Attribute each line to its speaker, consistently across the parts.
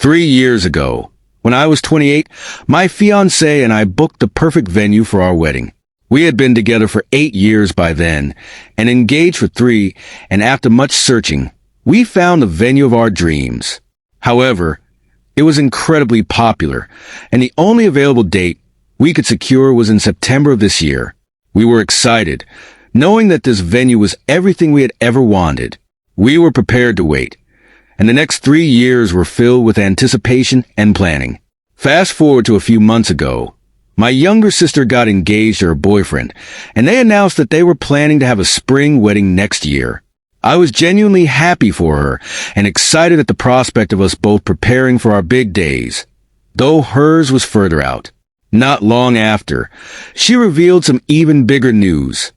Speaker 1: 3 years ago, when I was 28, my fiancé and I booked the perfect venue for our wedding. We had been together for 8 years by then, and engaged for 3, and after much searching, we found the venue of our dreams. However, it was incredibly popular, and the only available date we could secure was in September of this year. We were excited, knowing that this venue was everything we had ever wanted. We were prepared to wait, and the next 3 years were filled with anticipation and planning. Fast forward to a few months ago, my younger sister got engaged to her boyfriend, and they announced that they were planning to have a spring wedding next year. I was genuinely happy for her and excited at the prospect of us both preparing for our big days, though hers was further out. Not long after, she revealed some even bigger news.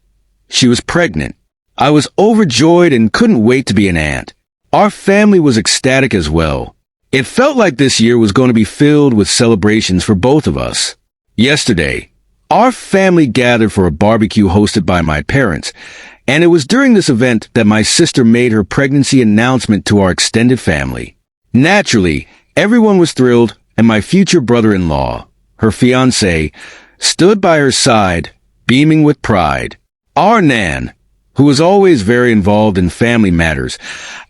Speaker 1: She was pregnant. I was overjoyed and couldn't wait to be an aunt. Our family was ecstatic as well. It felt like this year was going to be filled with celebrations for both of us. Yesterday, our family gathered for a barbecue hosted by my parents, and it was during this event that my sister made her pregnancy announcement to our extended family. Naturally, everyone was thrilled, and my future brother-in-law, her fiancé, stood by her side, beaming with pride. Our Nan, who was always very involved in family matters,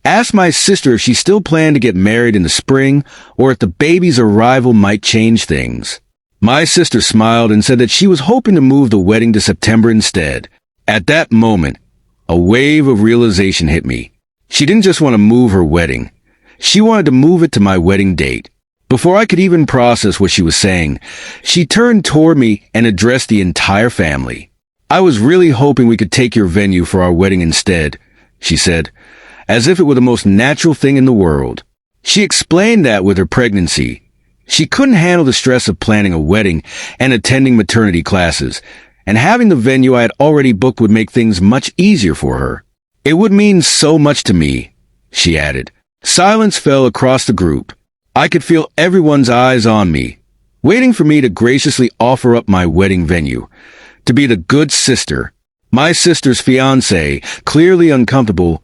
Speaker 1: asked my sister if she still planned to get married in the spring or if the baby's arrival might change things. My sister smiled and said that she was hoping to move the wedding to September instead. At that moment, a wave of realization hit me. She didn't just want to move her wedding. She wanted to move it to my wedding date. Before I could even process what she was saying, she turned toward me and addressed the entire family. "I was really hoping we could take your venue for our wedding instead," she said, as if it were the most natural thing in the world. She explained that with her pregnancy, she couldn't handle the stress of planning a wedding and attending maternity classes, and having the venue I had already booked would make things much easier for her. "It would mean so much to me," she added. Silence fell across the group. I could feel everyone's eyes on me, waiting for me to graciously offer up my wedding venue, to be the good sister. My sister's fiancé, clearly uncomfortable,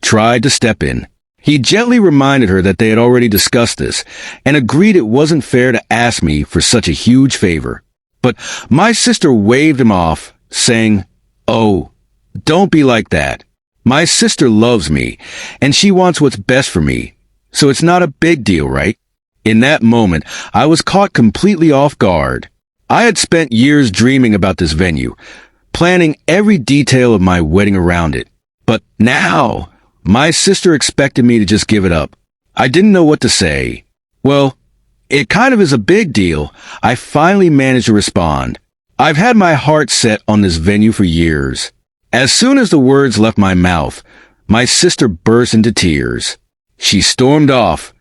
Speaker 1: tried to step in. He gently reminded her that they had already discussed this, and agreed it wasn't fair to ask me for such a huge favor. But my sister waved him off, saying, "Oh, don't be like that. My sister loves me, and she wants what's best for me, so it's not a big deal, right?" In that moment, I was caught completely off guard. I had spent years dreaming about this venue, planning every detail of my wedding around it. But now, my sister expected me to just give it up. I didn't know what to say. "Well, it kind of is a big deal," I finally managed to respond. "I've had my heart set on this venue for years." As soon as the words left my mouth, my sister burst into tears. She stormed off,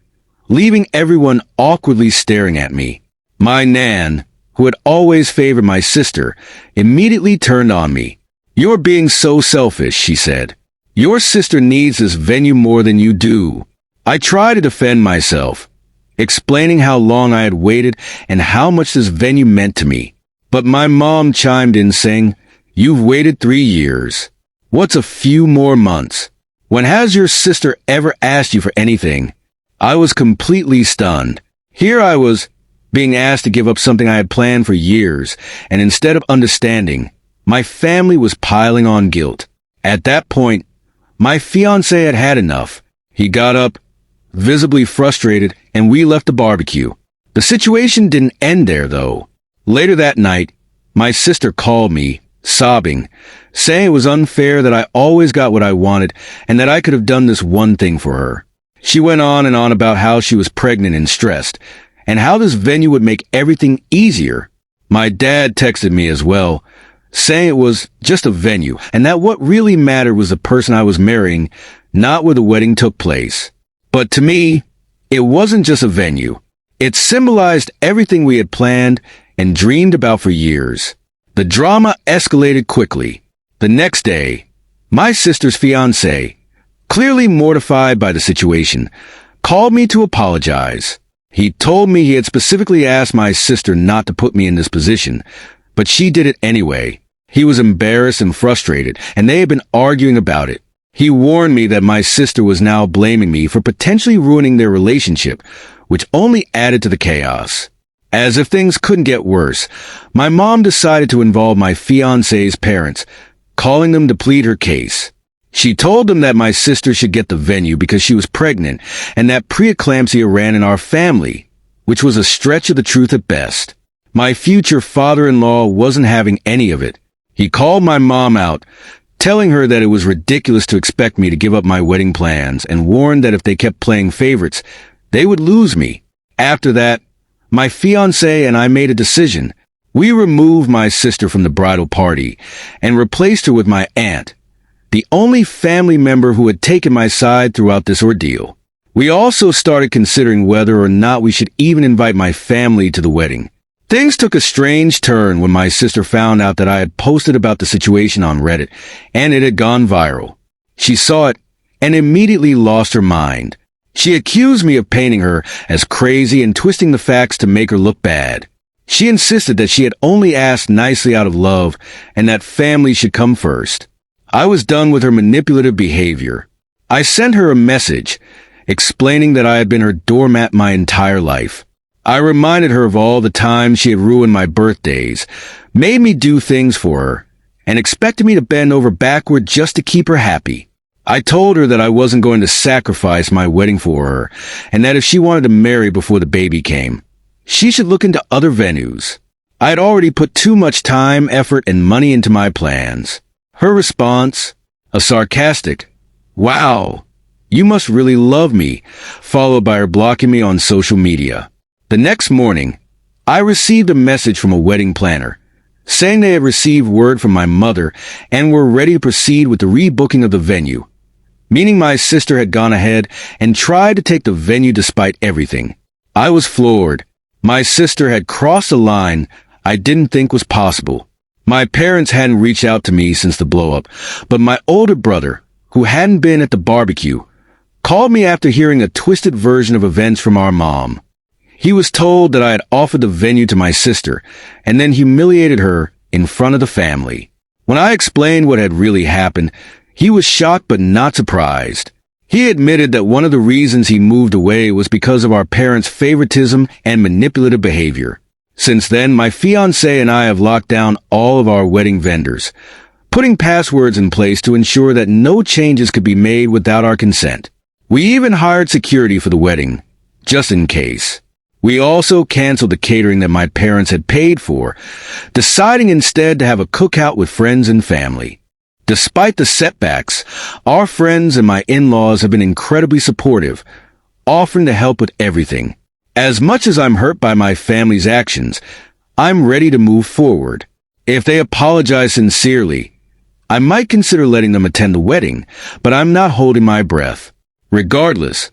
Speaker 1: leaving everyone awkwardly staring at me. My Nan, who had always favored my sister, immediately turned on me. "You're being so selfish," she said. "Your sister needs this venue more than you do." I tried to defend myself, explaining how long I had waited and how much this venue meant to me. But my mom chimed in saying, "You've waited 3 years. What's a few more months? When has your sister ever asked you for anything?" I was completely stunned. Here I was, being asked to give up something I had planned for years, and instead of understanding, my family was piling on guilt. At that point, my fiancé had had enough. He got up, visibly frustrated, and we left the barbecue. The situation didn't end there, though. Later that night, my sister called me, sobbing, saying it was unfair that I always got what I wanted and that I could have done this one thing for her. She went on and on about how she was pregnant and stressed, and how this venue would make everything easier. My dad texted me as well, saying it was just a venue, and that what really mattered was the person I was marrying, not where the wedding took place. But to me, it wasn't just a venue. It symbolized everything we had planned and dreamed about for years. The drama escalated quickly. The next day, my sister's fiancé, clearly mortified by the situation, called me to apologize. He told me he had specifically asked my sister not to put me in this position, but she did it anyway. He was embarrassed and frustrated, and they had been arguing about it. He warned me that my sister was now blaming me for potentially ruining their relationship, which only added to the chaos. As if things couldn't get worse, my mom decided to involve my fiancé's parents, calling them to plead her case. She told them that my sister should get the venue because she was pregnant and that preeclampsia ran in our family, which was a stretch of the truth at best. My future father-in-law wasn't having any of it. He called my mom out, telling her that it was ridiculous to expect me to give up my wedding plans and warned that if they kept playing favorites, they would lose me. After that, my fiancé and I made a decision. We removed my sister from the bridal party and replaced her with my aunt, the only family member who had taken my side throughout this ordeal. We also started considering whether or not we should even invite my family to the wedding. Things took a strange turn when my sister found out that I had posted about the situation on Reddit, and it had gone viral. She saw it and immediately lost her mind. She accused me of painting her as crazy and twisting the facts to make her look bad. She insisted that she had only asked nicely out of love and that family should come first. I was done with her manipulative behavior. I sent her a message explaining that I had been her doormat my entire life. I reminded her of all the times she had ruined my birthdays, made me do things for her, and expected me to bend over backward just to keep her happy. I told her that I wasn't going to sacrifice my wedding for her, and that if she wanted to marry before the baby came, she should look into other venues. I had already put too much time, effort, and money into my plans. Her response, a sarcastic, "Wow, you must really love me," followed by her blocking me on social media. The next morning, I received a message from a wedding planner saying they had received word from my mother and were ready to proceed with the rebooking of the venue, meaning my sister had gone ahead and tried to take the venue despite everything. I was floored. My sister had crossed a line I didn't think was possible. My parents hadn't reached out to me since the blow-up, but my older brother, who hadn't been at the barbecue, called me after hearing a twisted version of events from our mom. He was told that I had offered the venue to my sister and then humiliated her in front of the family. When I explained what had really happened, he was shocked but not surprised. He admitted that one of the reasons he moved away was because of our parents' favoritism and manipulative behavior. Since then, my fiancé and I have locked down all of our wedding vendors, putting passwords in place to ensure that no changes could be made without our consent. We even hired security for the wedding, just in case. We also canceled the catering that my parents had paid for, deciding instead to have a cookout with friends and family. Despite the setbacks, our friends and my in-laws have been incredibly supportive, offering to help with everything. As much as I'm hurt by my family's actions, I'm ready to move forward. If they apologize sincerely, I might consider letting them attend the wedding, but I'm not holding my breath. Regardless,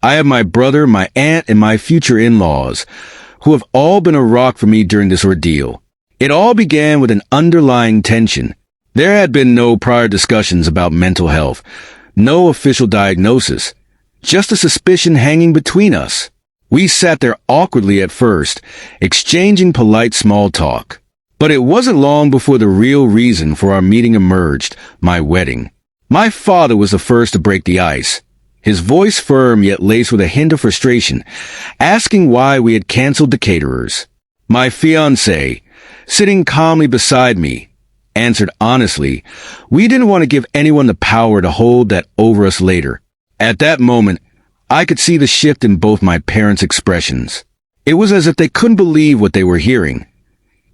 Speaker 1: I have my brother, my aunt, and my future in-laws, who have all been a rock for me during this ordeal. It all began with an underlying tension. There had been no prior discussions about mental health, no official diagnosis, just a suspicion hanging between us. We sat there awkwardly at first, exchanging polite small talk. But it wasn't long before the real reason for our meeting emerged, my wedding. My father was the first to break the ice, his voice firm yet laced with a hint of frustration, asking why we had canceled the caterers. My fiancé, sitting calmly beside me, answered honestly, we didn't want to give anyone the power to hold that over us later. At that moment, I could see the shift in both my parents' expressions. It was as if they couldn't believe what they were hearing.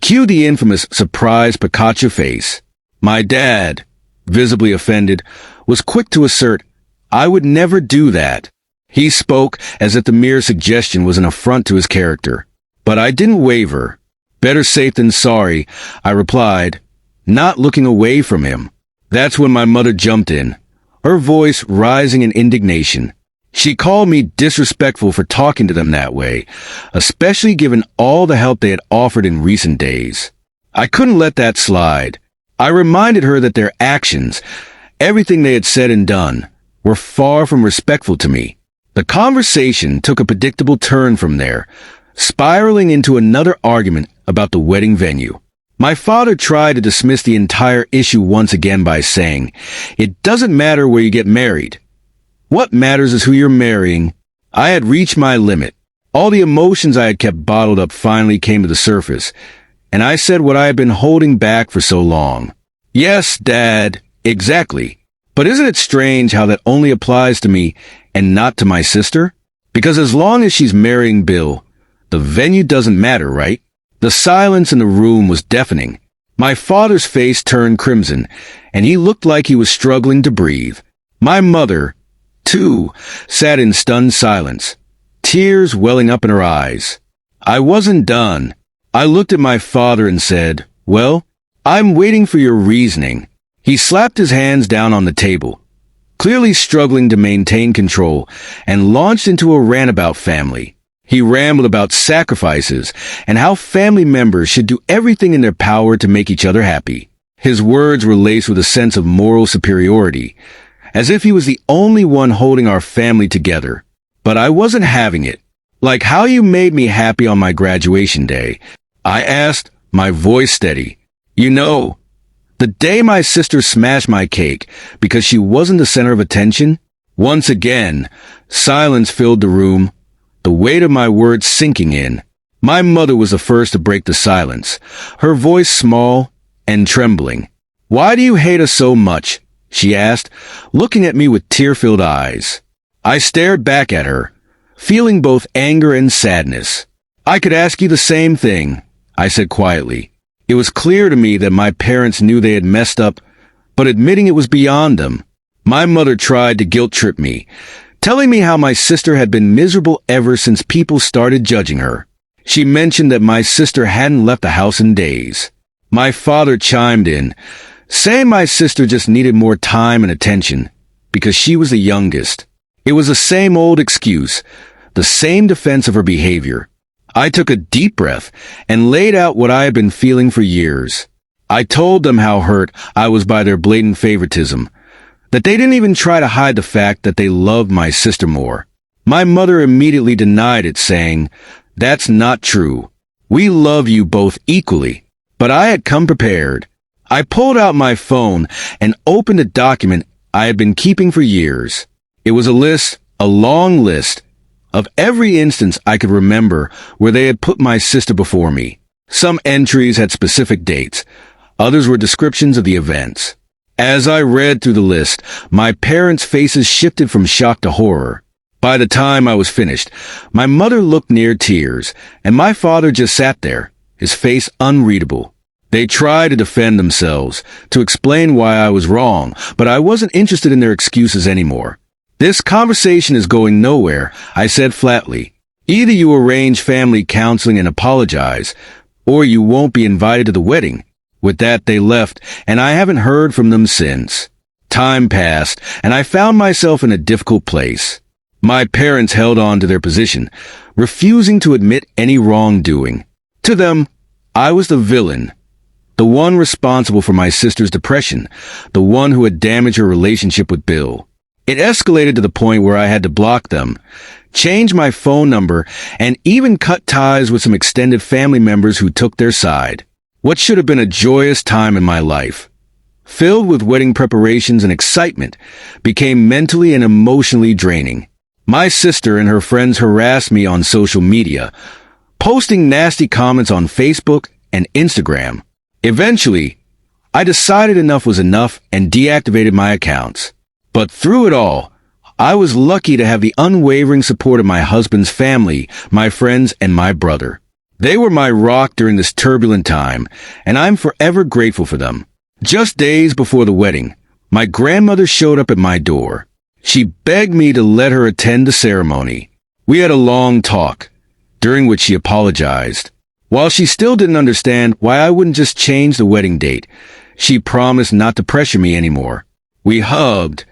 Speaker 1: Cue the infamous surprised Pikachu face. My dad, visibly offended, was quick to assert, I would never do that. He spoke as if the mere suggestion was an affront to his character. But I didn't waver. Better safe than sorry, I replied, not looking away from him. That's when my mother jumped in, her voice rising in indignation. She called me disrespectful for talking to them that way, especially given all the help they had offered in recent days. I couldn't let that slide. I reminded her that their actions, everything they had said and done, were far from respectful to me. The conversation took a predictable turn from there, spiraling into another argument about the wedding venue. My father tried to dismiss the entire issue once again by saying, it doesn't matter where you get married. What matters is who you're marrying. I had reached my limit. All the emotions I had kept bottled up finally came to the surface, and I said what I had been holding back for so long. Yes, Dad, exactly. But isn't it strange how that only applies to me and not to my sister? Because as long as she's marrying Bill, the venue doesn't matter, right? The silence in the room was deafening. My father's face turned crimson, and he looked like he was struggling to breathe. My mother, too, sat in stunned silence, tears welling up in her eyes. I wasn't done. I looked at my father and said, "Well, I'm waiting for your reasoning." He slapped his hands down on the table, clearly struggling to maintain control, and launched into a rant about family. He rambled about sacrifices and how family members should do everything in their power to make each other happy. His words were laced with a sense of moral superiority, as if he was the only one holding our family together. But I wasn't having it. "Like how you made me happy on my graduation day," I asked, my voice steady. "You know, the day my sister smashed my cake because she wasn't the center of attention." Once again, silence filled the room, the weight of my words sinking in. My mother was the first to break the silence, her voice small and trembling. "Why do you hate us so much?" she asked, looking at me with tear-filled eyes. I stared back at her, feeling both anger and sadness. "I could ask you the same thing," I said quietly. It was clear to me that my parents knew they had messed up, but admitting it was beyond them. My mother tried to guilt-trip me, telling me how my sister had been miserable ever since people started judging her. She mentioned that my sister hadn't left the house in days. My father chimed in, saying my sister just needed more time and attention, because she was the youngest. It was the same old excuse, the same defense of her behavior. I took a deep breath and laid out what I had been feeling for years. I told them how hurt I was by their blatant favoritism, that they didn't even try to hide the fact that they loved my sister more. My mother immediately denied it, saying, "That's not true. We love you both equally." But I had come prepared. I pulled out my phone and opened a document I had been keeping for years. It was a list, a long list, of every instance I could remember where they had put my sister before me. Some entries had specific dates. Others were descriptions of the events. As I read through the list, my parents' faces shifted from shock to horror. By the time I was finished, my mother looked near tears, and my father just sat there, his face unreadable. They tried to defend themselves, to explain why I was wrong, but I wasn't interested in their excuses anymore. "This conversation is going nowhere," I said flatly. "Either you arrange family counseling and apologize, or you won't be invited to the wedding." With that, they left, and I haven't heard from them since. Time passed, and I found myself in a difficult place. My parents held on to their position, refusing to admit any wrongdoing. To them, I was the villain, the one responsible for my sister's depression, the one who had damaged her relationship with Bill. It escalated to the point where I had to block them, change my phone number, and even cut ties with some extended family members who took their side. What should have been a joyous time in my life, filled with wedding preparations and excitement, became mentally and emotionally draining. My sister and her friends harassed me on social media, posting nasty comments on Facebook and Instagram. Eventually, I decided enough was enough and deactivated my accounts. But through it all, I was lucky to have the unwavering support of my husband's family, my friends, and my brother. They were my rock during this turbulent time, and I'm forever grateful for them. Just days before the wedding, my grandmother showed up at my door. She begged me to let her attend the ceremony. We had a long talk, during which she apologized. While she still didn't understand why I wouldn't just change the wedding date, she promised not to pressure me anymore. We hugged,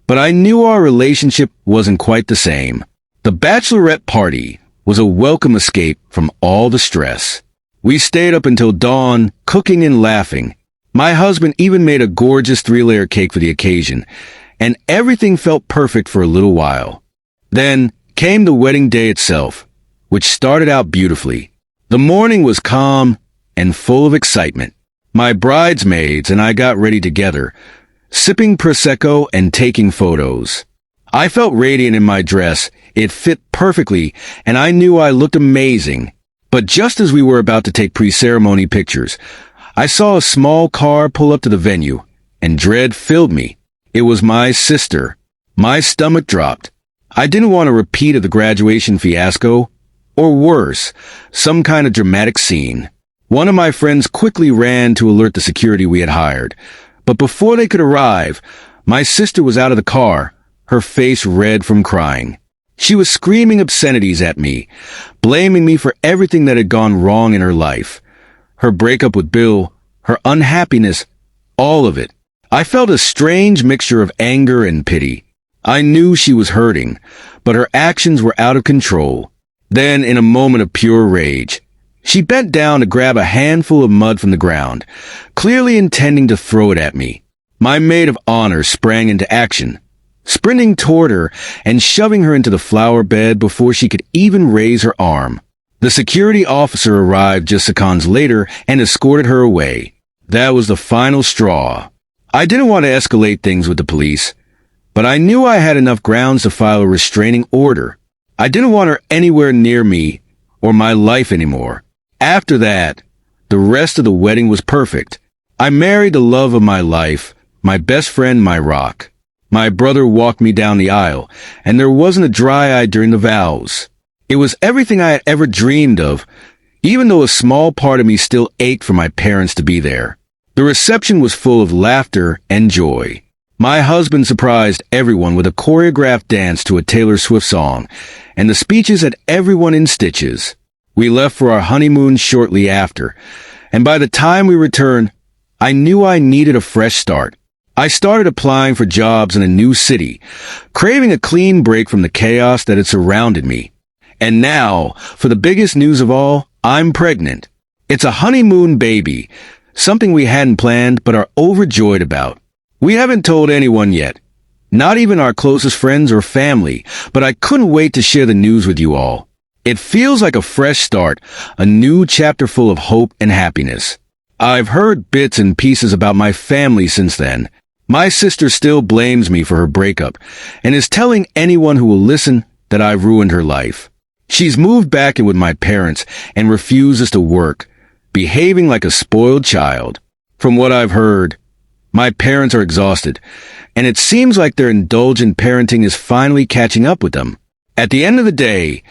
Speaker 1: but I knew our relationship wasn't quite the same. The bachelorette party was a welcome escape from all the stress. We stayed up until dawn, cooking and laughing. My husband even made a gorgeous 3-layer cake for the occasion, and everything felt perfect for a little while. Then came the wedding day itself, which started out beautifully. The morning was calm and full of excitement. My bridesmaids and I got ready together, sipping Prosecco and taking photos. I felt radiant in my dress. It fit perfectly, and I knew I looked amazing. But just as we were about to take pre-ceremony pictures, I saw a small car pull up to the venue, and dread filled me. It was my sister. My stomach dropped. I didn't want a repeat of the graduation fiasco, or worse, some kind of dramatic scene. One of my friends quickly ran to alert the security we had hired, but before they could arrive, my sister was out of the car, her face red from crying. She was screaming obscenities at me, blaming me for everything that had gone wrong in her life. Her breakup with Bill, her unhappiness, all of it. I felt a strange mixture of anger and pity. I knew she was hurting, but her actions were out of control. Then, in a moment of pure rage, she bent down to grab a handful of mud from the ground, clearly intending to throw it at me. My maid of honor sprang into action, sprinting toward her and shoving her into the flower bed before she could even raise her arm. The security officer arrived just seconds later and escorted her away. That was the final straw. I didn't want to escalate things with the police, but I knew I had enough grounds to file a restraining order. I didn't want her anywhere near me or my life anymore. After that, the rest of the wedding was perfect. I married the love of my life, my best friend, my rock. My brother walked me down the aisle, and there wasn't a dry eye during the vows. It was everything I had ever dreamed of, even though a small part of me still ached for my parents to be there. The reception was full of laughter and joy. My husband surprised everyone with a choreographed dance to a Taylor Swift song, and the speeches had everyone in stitches. We left for our honeymoon shortly after, and by the time we returned, I knew I needed a fresh start. I started applying for jobs in a new city, craving a clean break from the chaos that had surrounded me. And now, for the biggest news of all, I'm pregnant. It's a honeymoon baby, something we hadn't planned but are overjoyed about. We haven't told anyone yet, not even our closest friends or family, but I couldn't wait to share the news with you all. It feels like a fresh start, a new chapter full of hope and happiness. I've heard bits and pieces about my family since then. My sister still blames me for her breakup and is telling anyone who will listen that I've ruined her life. She's moved back in with my parents and refuses to work, behaving like a spoiled child. From what I've heard, my parents are exhausted, and it seems like their indulgent parenting is finally catching up with them. At the end of the day,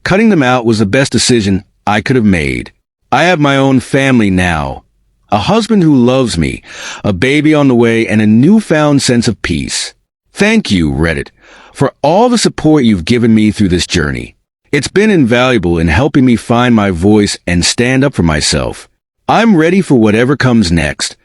Speaker 1: cutting them out was the best decision I could have made. I have my own family now, a husband who loves me, a baby on the way, and a newfound sense of peace. Thank you, Reddit, for all the support you've given me through this journey. It's been invaluable in helping me find my voice and stand up for myself. I'm ready for whatever comes next.